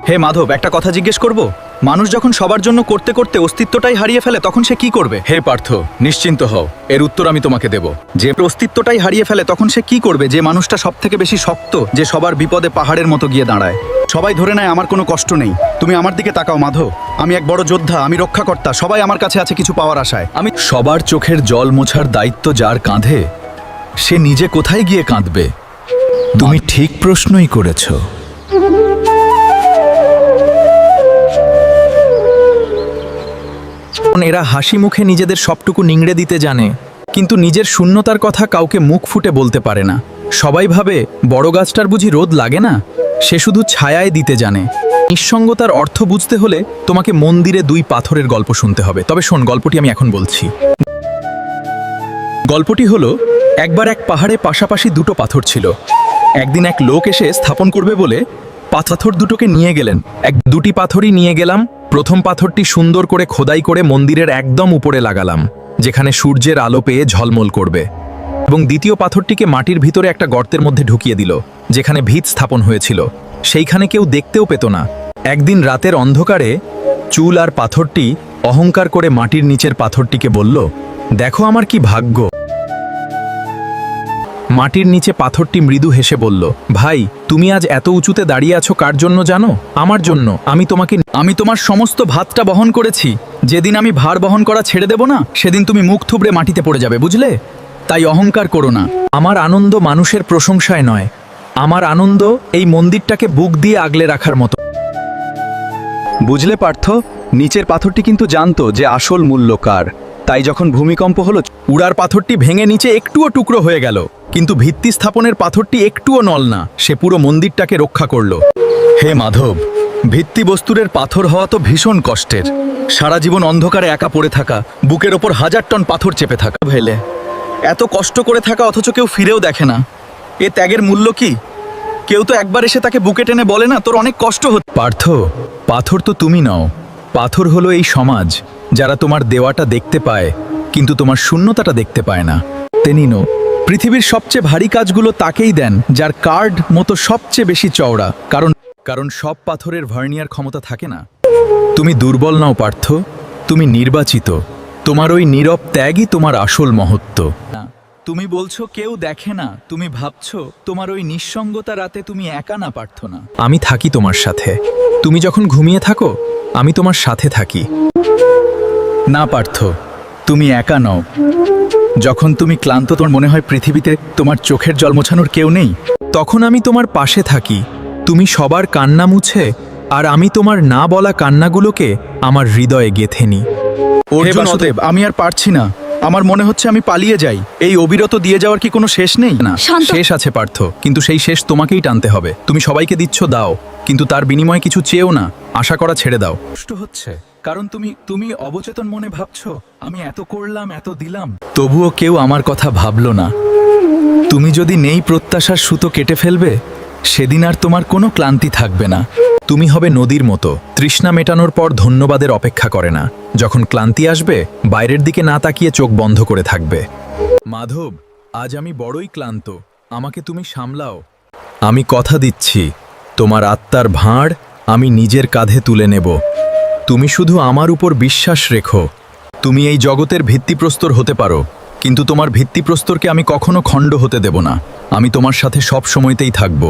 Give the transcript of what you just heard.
হে মাধব, একটা কথা জিজ্ঞেস করব। মানুষ যখন সবার জন্য করতে করতে অস্তিত্বটাই হারিয়ে ফেলে তখন সে কি করবে? হে পার্থ, নিশ্চিন্ত হও, এর উত্তর আমি তোমাকে দেব। যে অস্তিত্বটাই হারিয়ে ফেলে তখন সে কি করবে? যে মানুষটা সব থেকে বেশি শক্ত, যে সবার বিপদে পাহাড়ের মতো গিয়ে দাঁড়ায়। সবাই ধরে নেয় আমার কোনো কষ্ট নেই। তুমি আমার দিকে তাকাও মাধব, আমি এক বড় যোদ্ধা, আমি রক্ষাকর্তা, সবাই আমার কাছে আছে কিছু পাওয়ার আশায়। আমি সবার চোখের জল মোছার দায়িত্ব যার কাঁধে, সে নিজে কোথায় গিয়ে কাঁদবে? তুমি ঠিক প্রশ্নই করেছ। এরা হাসি মুখে নিজেদের সবটুকু নিংড়ে দিতে জানে, কিন্তু নিজের শূন্যতার কথা কাউকে মুখ ফুটে বলতে পারে না। সবাই ভাবে বড় গাছটার বুঝি রোদ লাগে না, সে শুধু ছায়ায় দিতে জানে। নিঃসঙ্গতার অর্থ বুঝতে হলে তোমাকে মন্দিরে দুই পাথরের গল্প শুনতে হবে। তবে শোন, গল্পটি আমি এখন বলছি। গল্পটি হলো, একবার এক পাহাড়ে পাশাপাশি দুটো পাথর ছিল। একদিন এক লোক এসে স্থাপন করবে বলে পাথর দুটোকে নিয়ে গেলেন। দুটি পাথরই নিয়ে গেলাম। প্রথম পাথরটি সুন্দর করে খোদাই করে মন্দিরের একদম উপরে লাগালাম, যেখানে সূর্যের আলো পেয়ে ঝলমল করবে, এবং দ্বিতীয় পাথরটিকে মাটির ভিতরে একটা গর্তের মধ্যে ঢুকিয়ে দিল, যেখানে ভিত স্থাপন হয়েছিল। সেইখানে কেউ দেখতেও পেত না। একদিন রাতের অন্ধকারে চুল আর পাথরটি অহংকার করে মাটির নিচের পাথরটিকে বলল, দেখো আমার কি ভাগ্য। মাটির নিচে পাথরটি মৃদু হেসে বলল, ভাই, তুমি আজ এত উঁচুতে দাঁড়িয়ে আছো কার জন্য জানো? আমার জন্য। আমি তোমার সমস্ত ভাতটা বহন করেছি। যেদিন আমি ভার বহন করা ছেড়ে দেব না, সেদিন তুমি মুখ থুবড়ে মাটিতে পড়ে যাবে, বুঝলে? তাই অহংকার করো না। আমার আনন্দ মানুষের প্রশংসায় নয়, আমার আনন্দ এই মন্দিরটাকে বুক দিয়ে আগলে রাখার মতো। বুঝলে পার্থ, নিচের পাথরটি কিন্তু জানতো যে আসল মূল্য কার। তাই যখন ভূমিকম্প হলো, উড়ার পাথরটি ভেঙে নিচে একটুও টুকরো হয়ে গেল, কিন্তু ভিত্তি স্থাপনের পাথরটি একটুও নল না, সে পুরো মন্দিরটাকে রক্ষা করল। হে মাধব, ভিত্তিবস্তুরের পাথর হওয়া তো ভীষণ কষ্টের। সারা জীবন অন্ধকারে একা পড়ে থাকা, বুকের ওপর 1000 টন পাথর চেপে থাকা, ভেলে এত কষ্ট করে থাকা, অথচ কেউ ফিরেও দেখে না। এ ত্যাগের মূল্য কি? কেউ তো একবার এসে তাকে বুকে টেনে বলে না, তোর অনেক কষ্ট হচ্ছে। পার্থ, পাথর তো তুমি নও, পাথর হলো এই সমাজ, যারা তোমার দেওয়াটা দেখতে পায় কিন্তু তোমার শূন্যতাটা দেখতে পায় না। তেনিনো, পৃথিবীর সবচেয়ে ভারী কাজগুলো তাকেই দেন যার কার্ড মতো সবচেয়ে বেশি চওড়া, কারণ সব পাথরের ভার্নিয়ার ক্ষমতা থাকে না। তুমি দুর্বল নও পার্থ, তুমি নির্বাচিত। তোমার ওই নীরব ত্যাগই তোমার আসল মহত্ব। তুমি বলছো কেউ দেখে না, তুমি ভাবছো তোমার ওই নিঃসঙ্গতা রাতে তুমি একা না পার্থ না। আমি থাকি তোমার সাথে। তুমি যখন ঘুমিয়ে থাকো, আমি তোমার সাথে থাকি। না পার্থ, তুমি একা নও। যখন তুমি ক্লান্ত, তোর মনে হয় পৃথিবীতে তোমার চোখের জল মোছানোর কেউ নেই, তখন আমি তোমার পাশে থাকি। তুমি সবার কান্না মুছে, আর আমি তোমার না বলা কান্নাগুলোকে আমার হৃদয়ে গেঁথে নিই। হে বাসুদেব, আমি আর পারছি না। আমার মনে হচ্ছে আমি পালিয়ে যাই। এই অবিরত দিয়ে যাওয়ার কি কোনো শেষ নেই? না, শেষ আছে পার্থ, কিন্তু সেই শেষ তোমাকেই টানতে হবে। তুমি সবাইকে দিচ্ছ, দাও, কিন্তু তার বিনিময়ে কিছু চেয়েও না। আশা করা ছেড়ে দাও। কষ্ট হচ্ছে কারণ তুমি অবচেতন মনে ভাবছো আমি এত করলাম, এত দিলাম, তবুও কেউ আমার কথা ভাবলো না। তুমি যদি নেই প্রত্যাশার সুতো কেটে ফেলবে, সেদিন আর তোমার কোনো ক্লান্তি থাকবে না। তুমি হবে নদীর মতো, তৃষ্ণা মেটানোর পর ধন্যবাদের অপেক্ষা করে না। যখন ক্লান্তি আসবে, বাইরের দিকে না তাকিয়ে চোখ বন্ধ করে থাকবে। মাধব, আজ আমি বড়ই ক্লান্ত, আমাকে তুমি সামলাও। আমি কথা দিচ্ছি, তোমার আত্মার ভাঁড় আমি নিজের কাঁধে তুলে নেব। তুমি শুধু আমার উপর বিশ্বাস রেখো। তুমি এই জগতের ভিত্তিপ্রস্তর হতে পারো, কিন্তু তোমার ভিত্তিপ্রস্তরকে আমি কখনো খণ্ড হতে দেব না। আমি তোমার সাথে সব সময়তেই থাকব।